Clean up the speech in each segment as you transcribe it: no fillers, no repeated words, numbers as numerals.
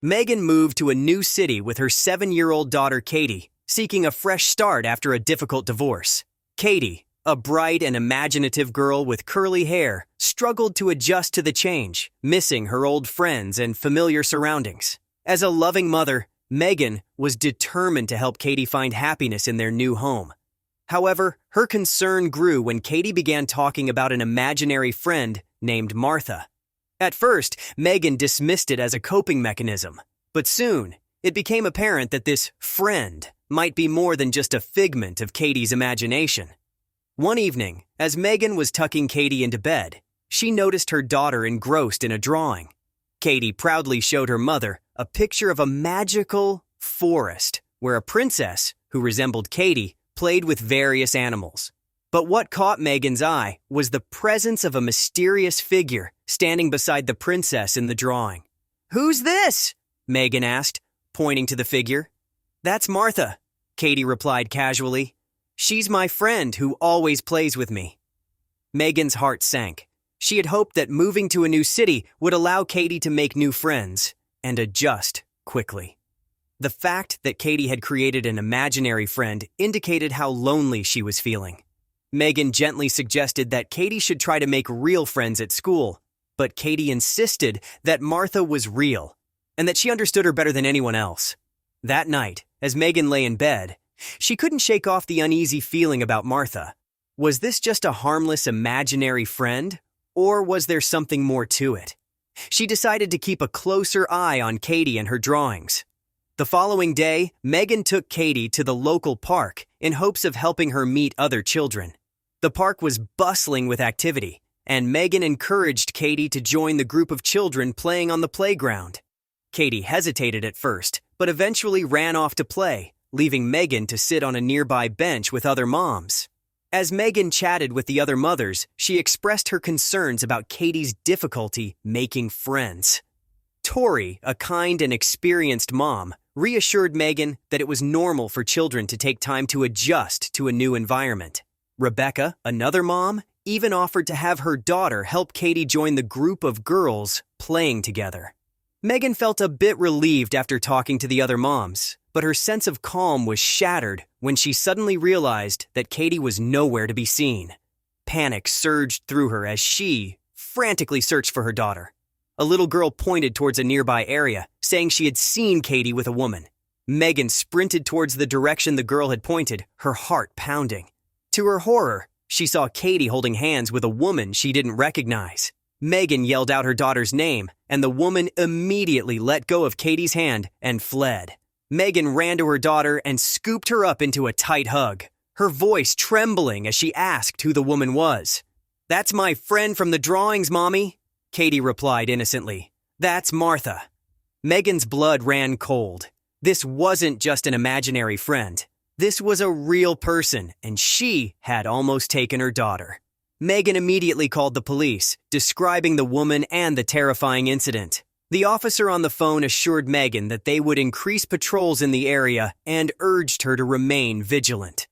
Megan moved to a new city with her 7-year-old daughter Katie, seeking a fresh start after a difficult divorce. Katie, a bright and imaginative girl with curly hair, struggled to adjust to the change, missing her old friends and familiar surroundings. As a loving mother, Megan was determined to help Katie find happiness in their new home. However, her concern grew when Katie began talking about an imaginary friend named Martha. At first, Megan dismissed it as a coping mechanism, but soon, it became apparent that this friend might be more than just a figment of Katie's imagination. One evening, as Megan was tucking Katie into bed, she noticed her daughter engrossed in a drawing. Katie proudly showed her mother a picture of a magical forest where a princess, who resembled Katie, played with various animals. But what caught Megan's eye was the presence of a mysterious figure standing beside the princess in the drawing. "Who's this?" Megan asked, pointing to the figure. "That's Martha," Katie replied casually. "She's my friend who always plays with me." Megan's heart sank. She had hoped that moving to a new city would allow Katie to make new friends and adjust quickly. The fact that Katie had created an imaginary friend indicated how lonely she was feeling. Megan gently suggested that Katie should try to make real friends at school, but Katie insisted that Martha was real and that she understood her better than anyone else. That night, as Megan lay in bed, she couldn't shake off the uneasy feeling about Martha. Was this just a harmless imaginary friend, or was there something more to it? She decided to keep a closer eye on Katie and her drawings. The following day, Megan took Katie to the local park in hopes of helping her meet other children. The park was bustling with activity, and Megan encouraged Katie to join the group of children playing on the playground. Katie hesitated at first, but eventually ran off to play, leaving Megan to sit on a nearby bench with other moms. As Megan chatted with the other mothers, she expressed her concerns about Katie's difficulty making friends. Tori, a kind and experienced mom, reassured Megan that it was normal for children to take time to adjust to a new environment. Rebecca, another mom, even offered to have her daughter help Katie join the group of girls playing together. Megan felt a bit relieved after talking to the other moms, but her sense of calm was shattered when she suddenly realized that Katie was nowhere to be seen. Panic surged through her as she frantically searched for her daughter. A little girl pointed towards a nearby area, saying she had seen Katie with a woman. Megan sprinted towards the direction the girl had pointed, her heart pounding. To her horror, she saw Katie holding hands with a woman she didn't recognize. Megan yelled out her daughter's name, and the woman immediately let go of Katie's hand and fled. Megan ran to her daughter and scooped her up into a tight hug, her voice trembling as she asked who the woman was. "That's my friend from the drawings, Mommy," Katie replied innocently. "That's Martha." Megan's blood ran cold. This wasn't just an imaginary friend. This was a real person, and she had almost taken her daughter. Megan immediately called the police, describing the woman and the terrifying incident. The officer on the phone assured Megan that they would increase patrols in the area and urged her to remain vigilant.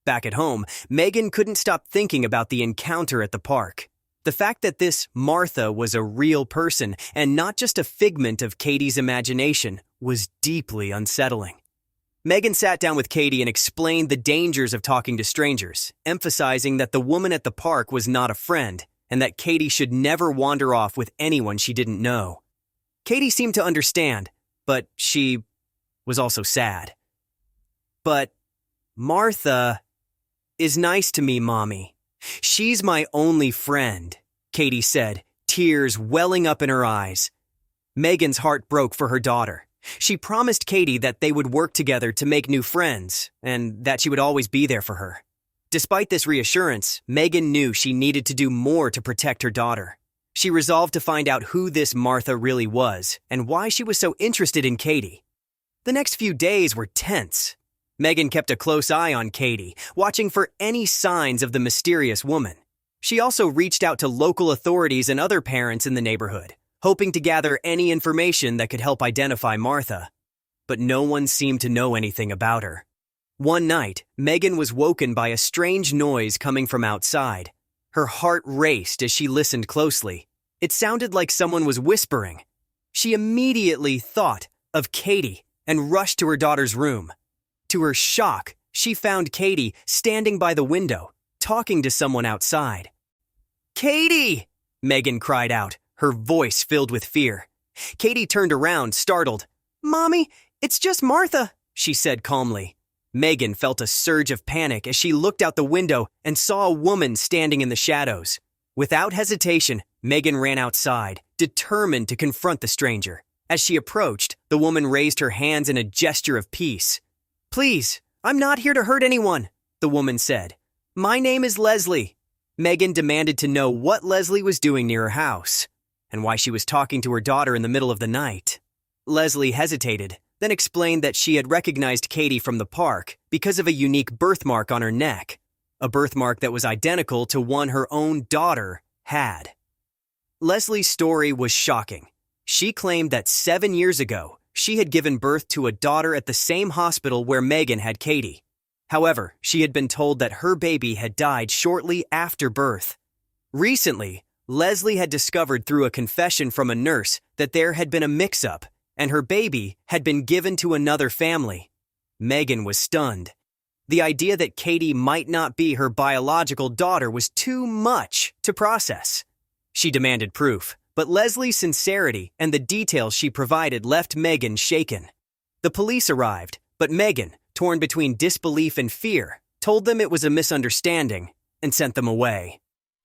Back at home, Megan couldn't stop thinking about the encounter at the park. The fact that this Martha was a real person and not just a figment of Katie's imagination was deeply unsettling. Megan sat down with Katie and explained the dangers of talking to strangers, emphasizing that the woman at the park was not a friend and that Katie should never wander off with anyone she didn't know. Katie seemed to understand, but she was also sad. "But Martha is nice to me, Mommy. She's my only friend," Katie said, tears welling up in her eyes. Megan's heart broke for her daughter. She promised Katie that they would work together to make new friends and that she would always be there for her. Despite this reassurance, Megan knew she needed to do more to protect her daughter. She resolved to find out who this Martha really was and why she was so interested in Katie. The next few days were tense. Megan kept a close eye on Katie, watching for any signs of the mysterious woman. She also reached out to local authorities and other parents in the neighborhood, hoping to gather any information that could help identify Martha. But no one seemed to know anything about her. One night, Megan was woken by a strange noise coming from outside. Her heart raced as she listened closely. It sounded like someone was whispering. She immediately thought of Katie and rushed to her daughter's room. To her shock, she found Katie standing by the window, talking to someone outside. "Katie!" Megan cried out, her voice filled with fear. Katie turned around, startled. "Mommy, it's just Martha," she said calmly. Megan felt a surge of panic as she looked out the window and saw a woman standing in the shadows. Without hesitation, Megan ran outside, determined to confront the stranger. As she approached, the woman raised her hands in a gesture of peace. "Please, I'm not here to hurt anyone," the woman said. "My name is Leslie." Megan demanded to know what Leslie was doing near her house and why she was talking to her daughter in the middle of the night. Leslie hesitated, then explained that she had recognized Katie from the park because of a unique birthmark on her neck, a birthmark that was identical to one her own daughter had. Leslie's story was shocking. She claimed that 7 years ago, she had given birth to a daughter at the same hospital where Megan had Katie. However, she had been told that her baby had died shortly after birth. Recently, Leslie had discovered through a confession from a nurse that there had been a mix-up and her baby had been given to another family. Megan was stunned. The idea that Katie might not be her biological daughter was too much to process. She demanded proof, but Leslie's sincerity and the details she provided left Megan shaken. The police arrived, but Megan, torn between disbelief and fear, told them it was a misunderstanding and sent them away.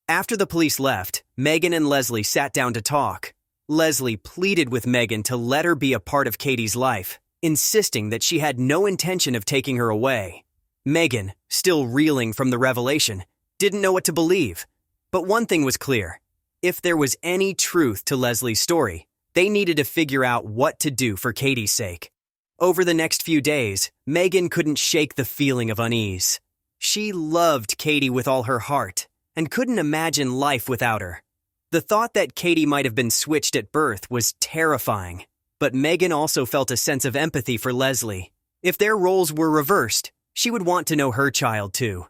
After the police left, Megan and Leslie sat down to talk. Leslie pleaded with Megan to let her be a part of Katie's life, insisting that she had no intention of taking her away. Megan, still reeling from the revelation, didn't know what to believe. But one thing was clear. If there was any truth to Leslie's story, they needed to figure out what to do for Katie's sake. Over the next few days, Megan couldn't shake the feeling of unease. She loved Katie with all her heart and couldn't imagine life without her. The thought that Katie might have been switched at birth was terrifying, but Megan also felt a sense of empathy for Leslie. If their roles were reversed, she would want to know her child too.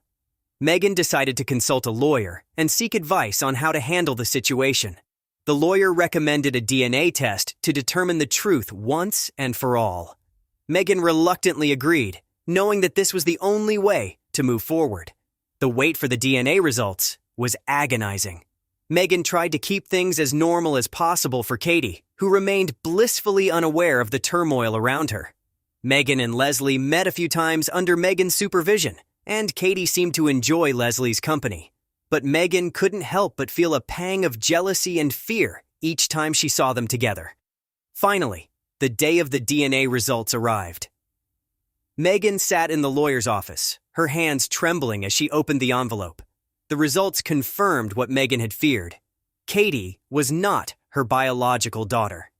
Megan decided to consult a lawyer and seek advice on how to handle the situation. The lawyer recommended a DNA test to determine the truth once and for all. Megan reluctantly agreed, knowing that this was the only way to move forward. The wait for the DNA results was agonizing. Megan tried to keep things as normal as possible for Katie, who remained blissfully unaware of the turmoil around her. Megan and Leslie met a few times under Megan's supervision, and Katie seemed to enjoy Leslie's company. But Megan couldn't help but feel a pang of jealousy and fear each time she saw them together. Finally, the day of the DNA results arrived. Megan sat in the lawyer's office, her hands trembling as she opened the envelope. The results confirmed what Megan had feared. Katie was not her biological daughter.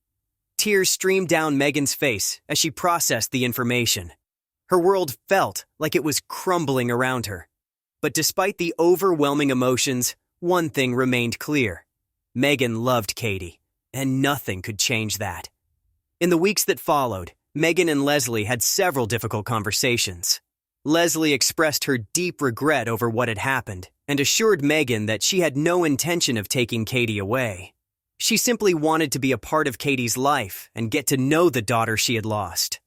Tears streamed down Megan's face as she processed the information. Her world felt like it was crumbling around her. But despite the overwhelming emotions, one thing remained clear. Megan loved Katie, and nothing could change that. In the weeks that followed, Megan and Leslie had several difficult conversations. Leslie expressed her deep regret over what had happened and assured Megan that she had no intention of taking Katie away. She simply wanted to be a part of Katie's life and get to know the daughter she had lost.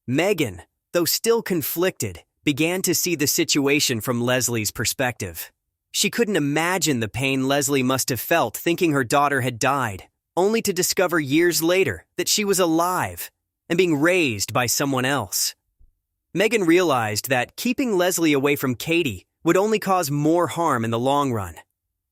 Megan, though still conflicted, began to see the situation from Leslie's perspective. She couldn't imagine the pain Leslie must have felt thinking her daughter had died, only to discover years later that she was alive and being raised by someone else. Megan realized that keeping Leslie away from Katie would only cause more harm in the long run.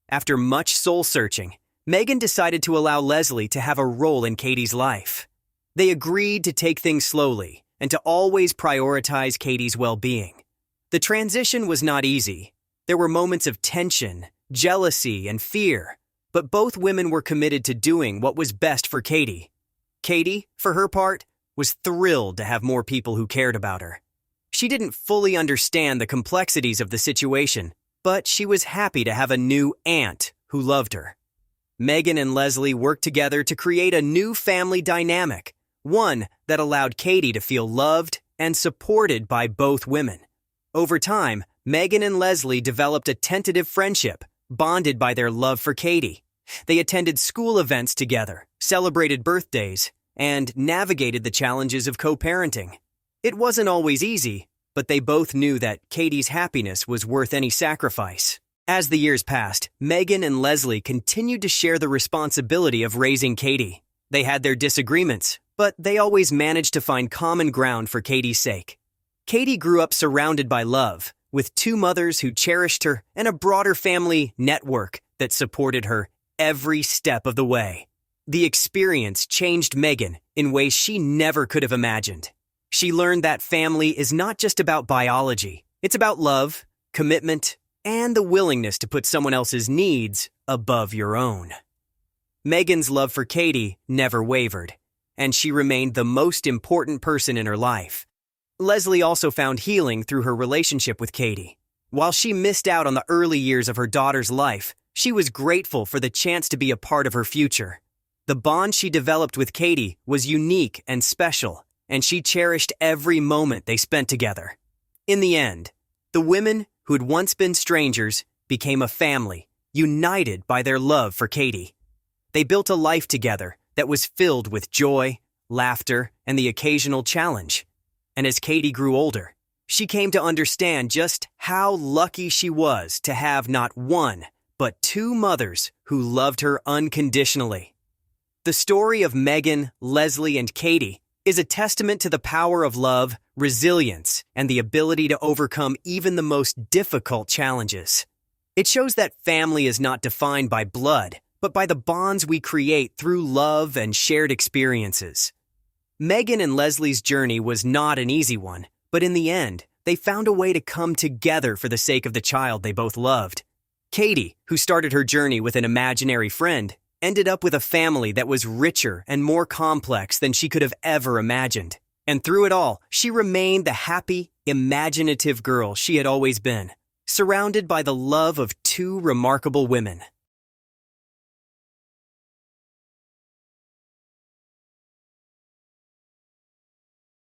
After much soul-searching, Megan decided to allow Leslie to have a role in Katie's life. They agreed to take things slowly and to always prioritize Katie's well-being. The transition was not easy. There were moments of tension, jealousy, and fear, but both women were committed to doing what was best for Katie. Katie, for her part, was thrilled to have more people who cared about her. She didn't fully understand the complexities of the situation, but she was happy to have a new aunt who loved her. Megan and Leslie worked together to create a new family dynamic, one that allowed Katie to feel loved and supported by both women. Over time, Megan and Leslie developed a tentative friendship, bonded by their love for Katie. They attended school events together, celebrated birthdays, and navigated the challenges of co-parenting. It wasn't always easy, but they both knew that Katie's happiness was worth any sacrifice. As the years passed, Megan and Leslie continued to share the responsibility of raising Katie. They had their disagreements, but they always managed to find common ground for Katie's sake. Katie grew up surrounded by love, with two mothers who cherished her and a broader family network that supported her every step of the way. The experience changed Megan in ways she never could have imagined. She learned that family is not just about biology. It's about love, commitment, and the willingness to put someone else's needs above your own. Megan's love for Katie never wavered, and she remained the most important person in her life. Leslie also found healing through her relationship with Katie. While she missed out on the early years of her daughter's life, she was grateful for the chance to be a part of her future. The bond she developed with Katie was unique and special, and she cherished every moment they spent together. In the end, the women who had once been strangers became a family, united by their love for Katie. They built a life together that was filled with joy, laughter, and the occasional challenge. And as Katie grew older, she came to understand just how lucky she was to have not one, but two mothers who loved her unconditionally. The story of Megan, Leslie, and Katie is a testament to the power of love, resilience, and the ability to overcome even the most difficult challenges. It shows that family is not defined by blood, but by the bonds we create through love and shared experiences. Megan and Leslie's journey was not an easy one, but in the end, they found a way to come together for the sake of the child they both loved. Katie, who started her journey with an imaginary friend, ended up with a family that was richer and more complex than she could have ever imagined. And through it all, she remained the happy, imaginative girl she had always been, surrounded by the love of two remarkable women.